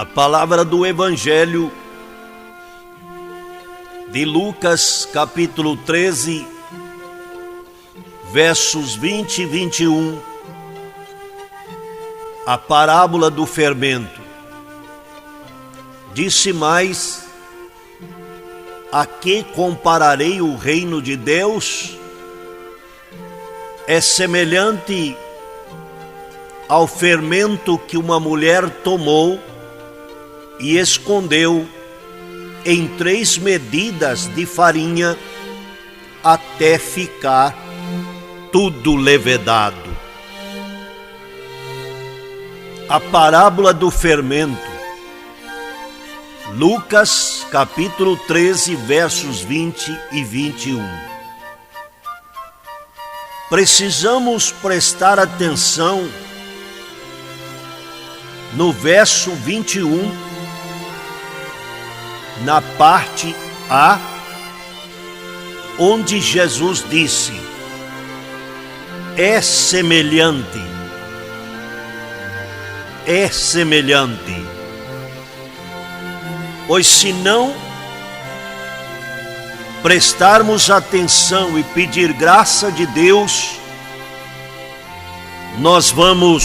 A palavra do Evangelho de Lucas, capítulo 13, versos 20 e 21, a parábola do fermento. Disse mais: a que compararei o reino de Deus? É semelhante ao fermento que uma mulher tomou e escondeu em 3 medidas de farinha até ficar tudo levedado. A parábola do fermento. Lucas, capítulo 13, versos 20 e 21. Precisamos prestar atenção no verso 21, na parte A, onde Jesus disse: é semelhante. Pois se não prestarmos atenção e pedir graça de Deus, nós vamos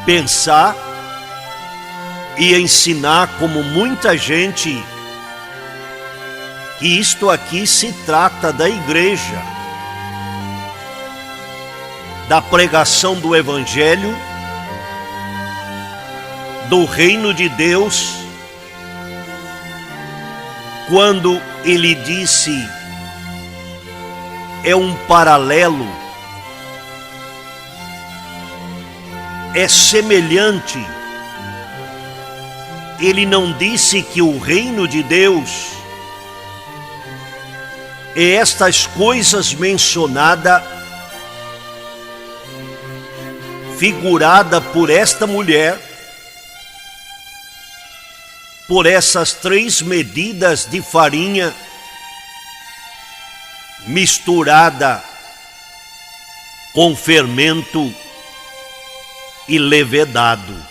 pensar e ensinar, como muita gente, que isto aqui se trata da igreja, da pregação do Evangelho, do reino de Deus, quando ele disse é um paralelo, é semelhante. Ele não disse que o reino de Deus é estas coisas mencionadas, figurada por esta mulher, por essas 3 medidas de farinha misturada com fermento e levedado.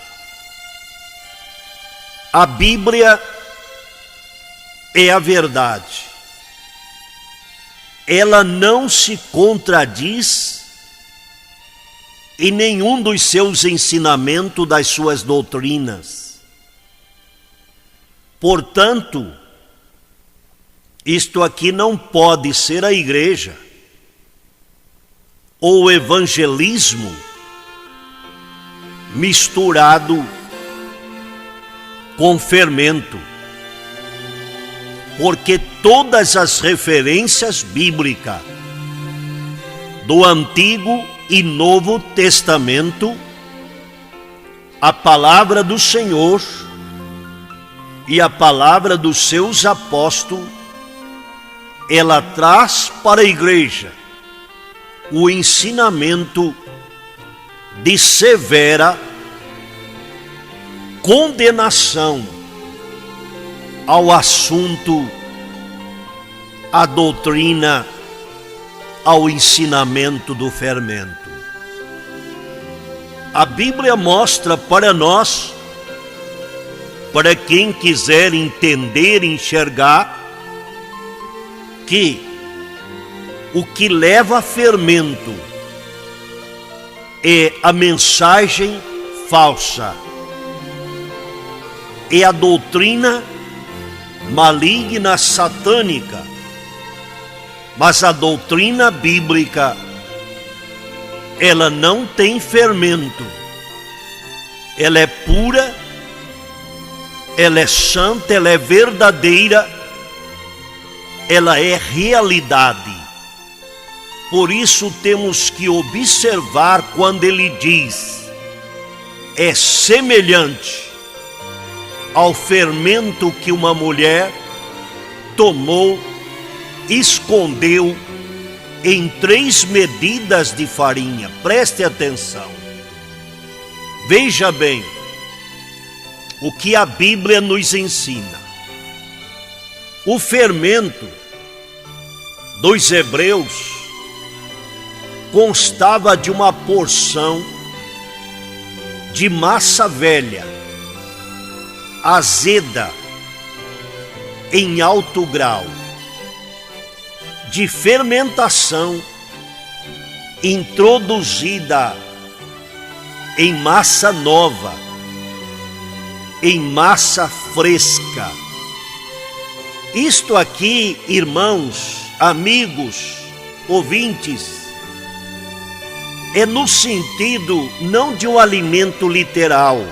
A Bíblia é a verdade. Ela não se contradiz em nenhum dos seus ensinamentos, das suas doutrinas. Portanto, isto aqui não pode ser a igreja ou o evangelismo misturado com fermento, porque todas as referências bíblicas do Antigo e Novo Testamento, a palavra do Senhor e a palavra dos seus apóstolos, ela traz para a igreja o ensinamento de severa condenação ao assunto, à doutrina, ao ensinamento do fermento. A Bíblia mostra para nós, para quem quiser entender, enxergar, que o que leva a fermento é a mensagem falsa, é a doutrina maligna, satânica. Mas a doutrina bíblica, ela não tem fermento. Ela é pura, ela é santa, ela é verdadeira, ela é realidade. Por isso temos que observar quando ele diz: é semelhante ao fermento que uma mulher tomou, escondeu em 3 medidas de farinha. Preste atenção. Veja bem o que a Bíblia nos ensina. O fermento dos hebreus constava de uma porção de massa velha, azeda em alto grau, de fermentação introduzida em massa nova, em massa fresca. Isto aqui, irmãos, amigos, ouvintes, é no sentido não de um alimento literal,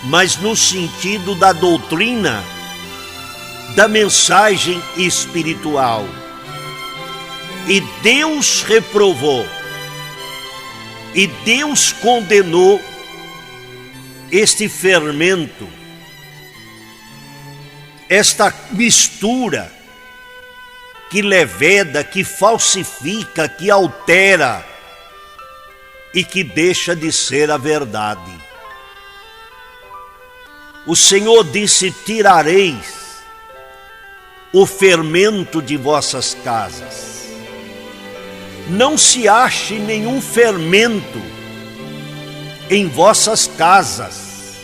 mas no sentido da doutrina, da mensagem espiritual. E Deus reprovou, e Deus condenou este fermento, esta mistura que leveda, que falsifica, que altera e que deixa de ser a verdade. O Senhor disse: tirareis o fermento de vossas casas. Não se ache nenhum fermento em vossas casas.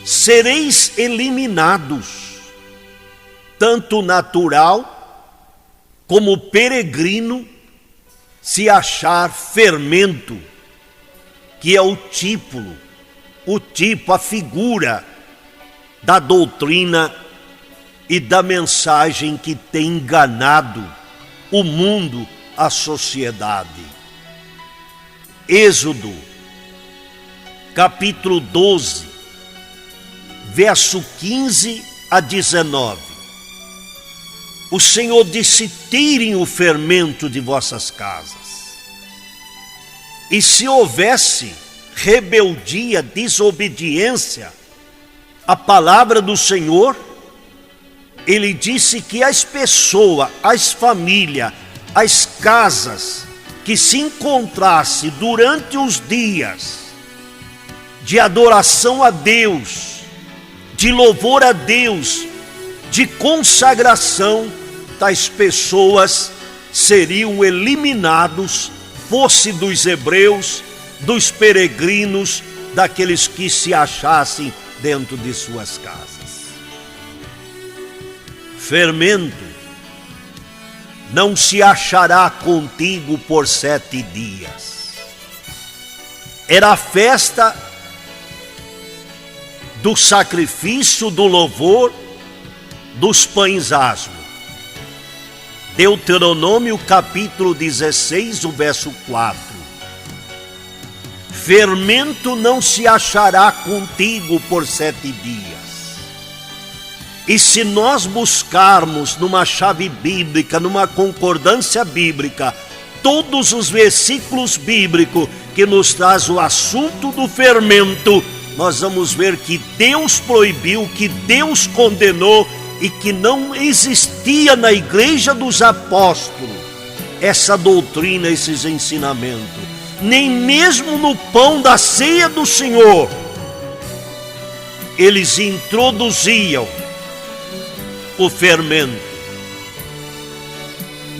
Sereis eliminados, tanto natural como peregrino, se achar fermento, que é o tipo, a figura da doutrina e da mensagem que tem enganado o mundo, a sociedade. Êxodo, capítulo 12, verso 15 a 19. O Senhor disse: tirem o fermento de vossas casas. E se houvesse rebeldia, desobediência à palavra do Senhor, Ele disse que as pessoas, as famílias, as casas que se encontrasse durante os dias de adoração a Deus, de louvor a Deus, de consagração, tais pessoas seriam eliminados, fosse dos hebreus, dos peregrinos, daqueles que se achassem dentro de suas casas. Fermento não se achará contigo por 7 dias. Era a festa do sacrifício, do louvor, dos pães asmos. Deuteronômio capítulo 16, o verso 4. Fermento não se achará contigo por 7 dias. E se nós buscarmos numa chave bíblica, numa concordância bíblica, todos os versículos bíblicos que nos traz o assunto do fermento, nós vamos ver que Deus proibiu, que Deus condenou e que não existia na igreja dos apóstolos essa doutrina, esses ensinamentos. Nem mesmo no pão da ceia do Senhor eles introduziam o fermento.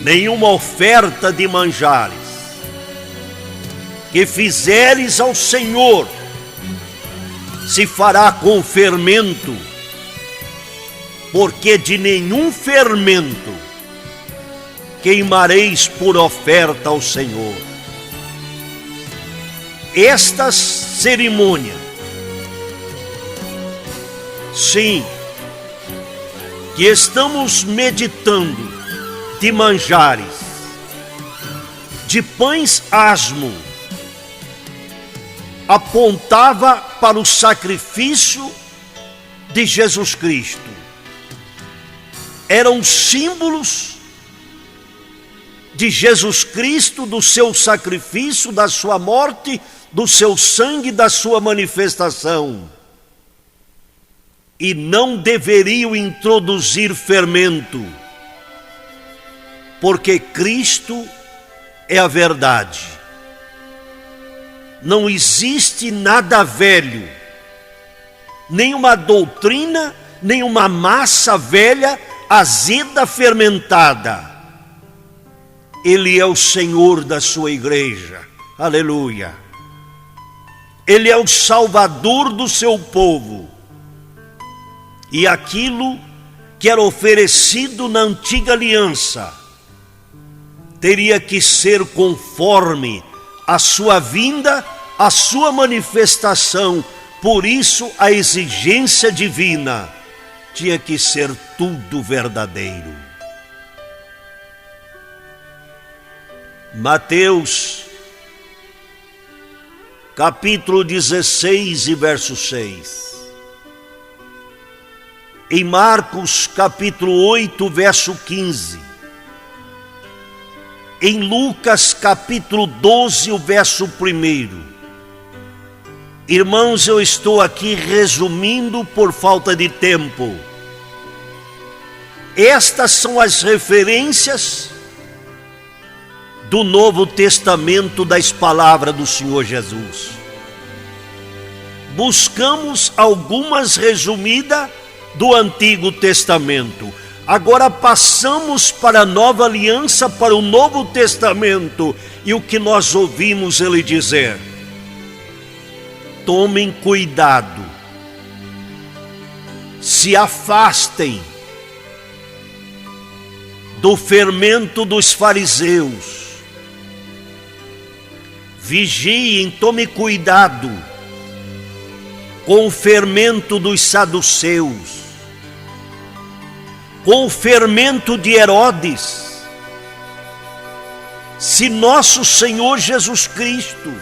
Nenhuma oferta de manjares que fizeres ao Senhor se fará com fermento, porque de nenhum fermento queimareis por oferta ao Senhor. Esta cerimônia, sim, que estamos meditando, de manjares, de pães asmo, apontava para o sacrifício de Jesus Cristo. Eram símbolos de Jesus Cristo, do seu sacrifício, da sua morte, do seu sangue, da sua manifestação. E não deveriam introduzir fermento, porque Cristo é a verdade. Não existe nada velho, nenhuma doutrina, nenhuma massa velha, azeda, fermentada. Ele é o Senhor da sua igreja. Aleluia. Ele é o Salvador do seu povo. E aquilo que era oferecido na antiga aliança teria que ser conforme a sua vinda, a sua manifestação. Por isso a exigência divina tinha que ser tudo verdadeiro. Mateus capítulo 16 e verso 6. Em Marcos capítulo 8, verso 15. Em Lucas capítulo 12, o verso 1. Irmãos, eu estou aqui resumindo por falta de tempo. Estas são as referências do Novo Testamento das palavras do Senhor Jesus. Buscamos algumas resumidas do Antigo Testamento. Agora passamos para a Nova Aliança, para o Novo Testamento. E o que nós ouvimos ele dizer? Tomem cuidado, se afastem do fermento dos fariseus, vigiem, tome cuidado com o fermento dos saduceus, com o fermento de Herodes. Se nosso Senhor Jesus Cristo,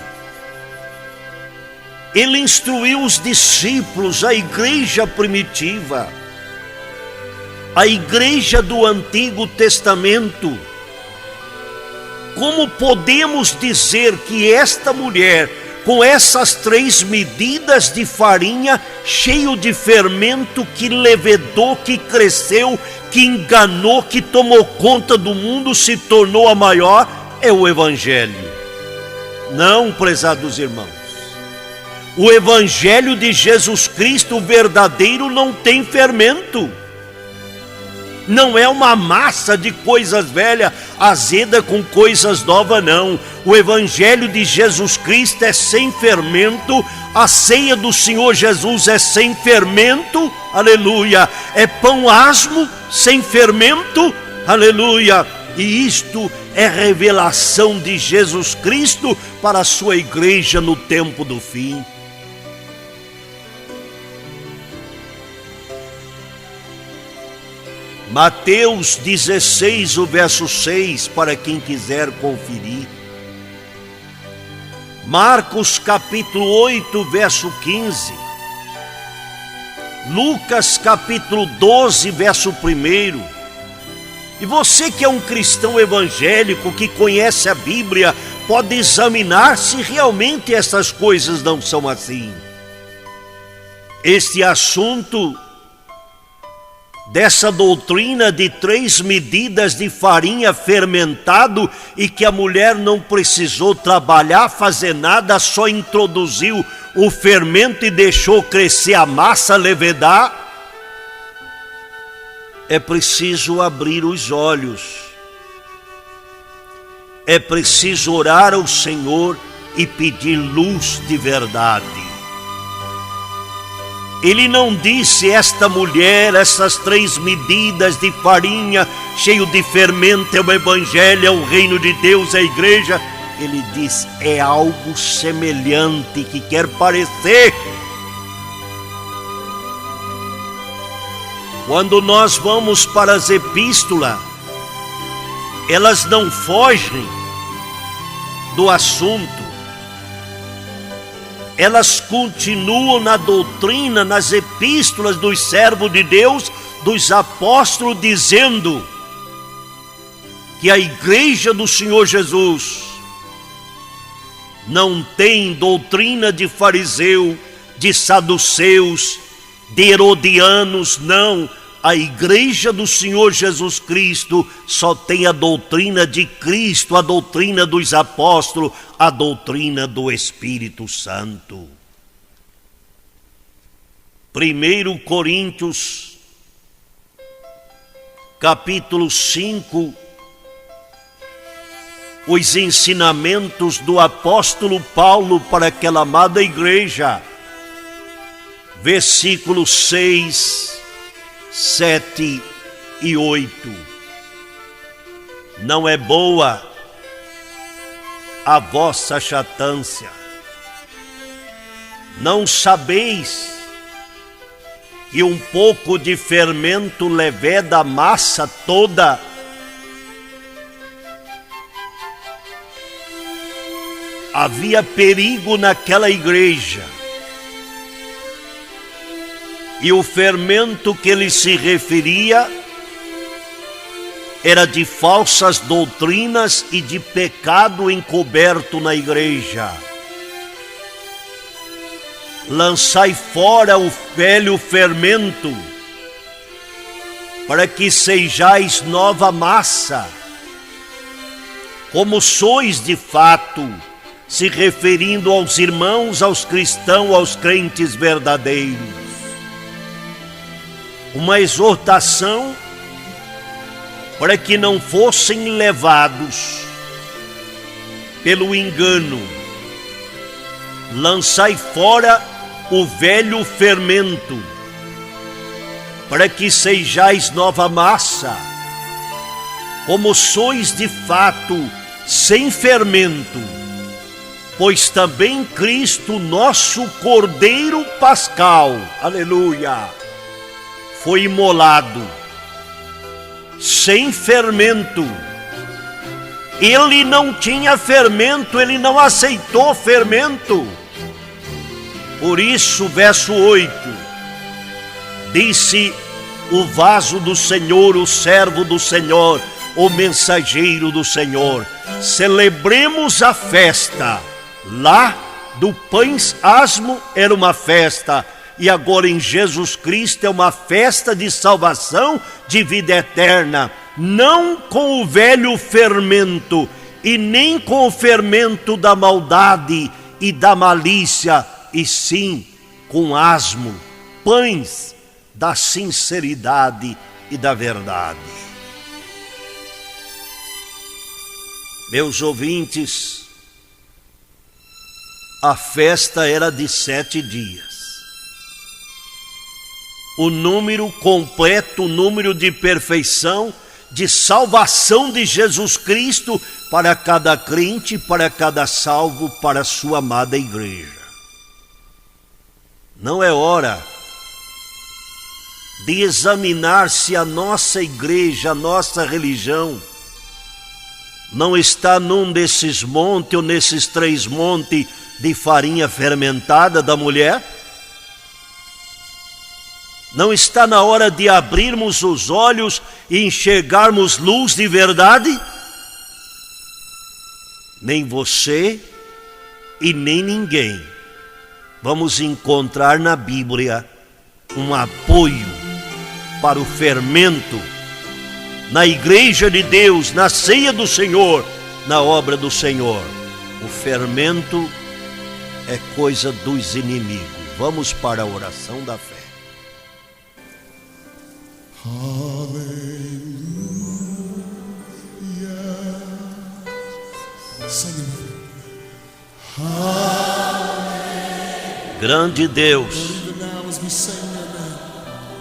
ele instruiu os discípulos, a igreja primitiva, a igreja do Antigo Testamento, como podemos dizer que esta mulher, com essas 3 medidas de farinha, cheio de fermento, que levedou, que cresceu, que enganou, que tomou conta do mundo, se tornou a maior, é o Evangelho? Não, prezados irmãos. O Evangelho de Jesus Cristo, o verdadeiro, não tem fermento. Não é uma massa de coisas velhas, azeda com coisas novas, não. O Evangelho de Jesus Cristo é sem fermento. A ceia do Senhor Jesus é sem fermento, aleluia. É pão asmo, sem fermento, aleluia. E isto é revelação de Jesus Cristo para a sua igreja no tempo do fim. Mateus 16, o verso 6, para quem quiser conferir. Marcos capítulo 8, verso 15. Lucas capítulo 12, verso 1. E você que é um cristão evangélico, que conhece a Bíblia, pode examinar se realmente essas coisas não são assim. Este assunto dessa doutrina de 3 medidas de farinha fermentado, e que a mulher não precisou trabalhar, fazer nada, só introduziu o fermento e deixou crescer a massa, levedar. É preciso abrir os olhos, é preciso orar ao Senhor e pedir luz de verdade. Ele não disse esta mulher, essas 3 medidas de farinha, cheio de fermento, é o Evangelho, é o reino de Deus, é a igreja. Ele diz, é algo semelhante que quer parecer. Quando nós vamos para as epístolas, elas não fogem do assunto. Elas continuam na doutrina, nas epístolas dos servos de Deus, dos apóstolos, dizendo que a igreja do Senhor Jesus não tem doutrina de fariseu, de saduceus, de herodianos, não. A igreja do Senhor Jesus Cristo só tem a doutrina de Cristo, a doutrina dos apóstolos, a doutrina do Espírito Santo. 1 Coríntios, capítulo 5, os ensinamentos do apóstolo Paulo para aquela amada igreja. Versículos 6, 7 e 8. Não é boa a vossa jactância. Não sabeis que um pouco de fermento leveda a massa toda? Havia perigo naquela igreja. E o fermento que ele se referia era de falsas doutrinas e de pecado encoberto na igreja. Lançai fora o velho fermento, para que sejais nova massa, como sois de fato, se referindo aos irmãos, aos cristãos, aos crentes verdadeiros. Uma exortação para que não fossem levados pelo engano. Lançai fora o velho fermento, para que sejais nova massa, como sois de fato, sem fermento, pois também Cristo, nosso Cordeiro Pascal, aleluia, foi imolado, sem fermento. Ele não tinha fermento, ele não aceitou fermento. Por isso, verso 8, disse o vaso do Senhor, o servo do Senhor, o mensageiro do Senhor: celebremos a festa. Lá do pães asmo era uma festa, e agora em Jesus Cristo é uma festa de salvação, de vida eterna, não com o velho fermento, e nem com o fermento da maldade e da malícia, e sim com asmo, pães da sinceridade e da verdade. Meus ouvintes, a festa era de 7 dias. O número completo, o número de perfeição, de salvação de Jesus Cristo para cada crente, para cada salvo, para a sua amada igreja. Não é hora de examinar se a nossa igreja, a nossa religião, não está num desses montes ou nesses 3 montes de farinha fermentada da mulher? Não está na hora de abrirmos os olhos e enxergarmos luz de verdade? Nem você e nem ninguém vamos encontrar na Bíblia um apoio para o fermento na igreja de Deus, na ceia do Senhor, na obra do Senhor. O fermento é coisa dos inimigos. Vamos para a oração da fé. Aleluia. Grande Deus,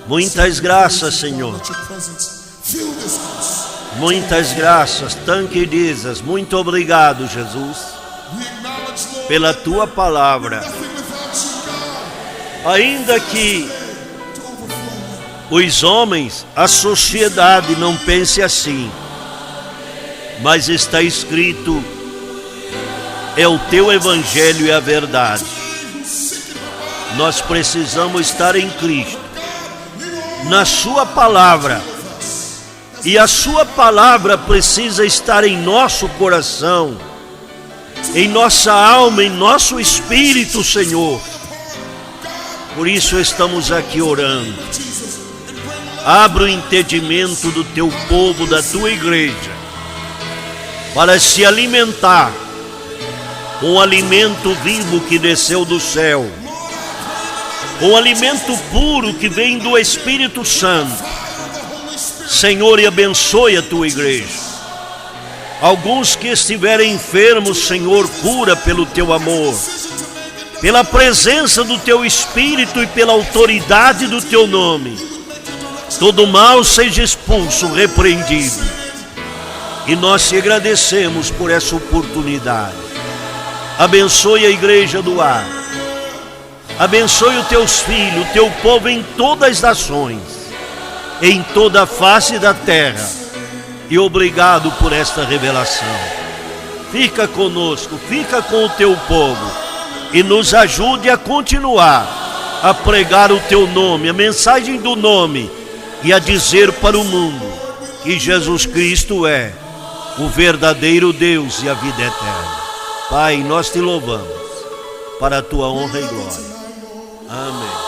muitas graças, Senhor. Muitas graças, tanquidizas. Muito obrigado, Jesus, pela tua palavra. Ainda que os homens, a sociedade não pense assim, mas está escrito: é o teu evangelho e a verdade. Nós precisamos estar em Cristo, na sua palavra, e a sua palavra precisa estar em nosso coração, em nossa alma, em nosso espírito, Senhor. Por isso estamos aqui orando. Abra o entendimento do teu povo, da tua igreja, para se alimentar com o alimento vivo que desceu do céu, com o alimento puro que vem do Espírito Santo. Senhor, e abençoe a tua igreja. Alguns que estiverem enfermos, Senhor, cura pelo teu amor, pela presença do teu Espírito e pela autoridade do teu nome. Todo mal seja expulso, repreendido. E nós te agradecemos por essa oportunidade. Abençoe a igreja do ar. Abençoe os teus filhos, o teu povo em todas as nações, em toda a face da terra. E obrigado por esta revelação. Fica conosco, fica com o teu povo e nos ajude a continuar a pregar o teu nome, a mensagem do nome, e a dizer para o mundo que Jesus Cristo é o verdadeiro Deus e a vida eterna. Pai, nós te louvamos para a tua honra e glória. Amém.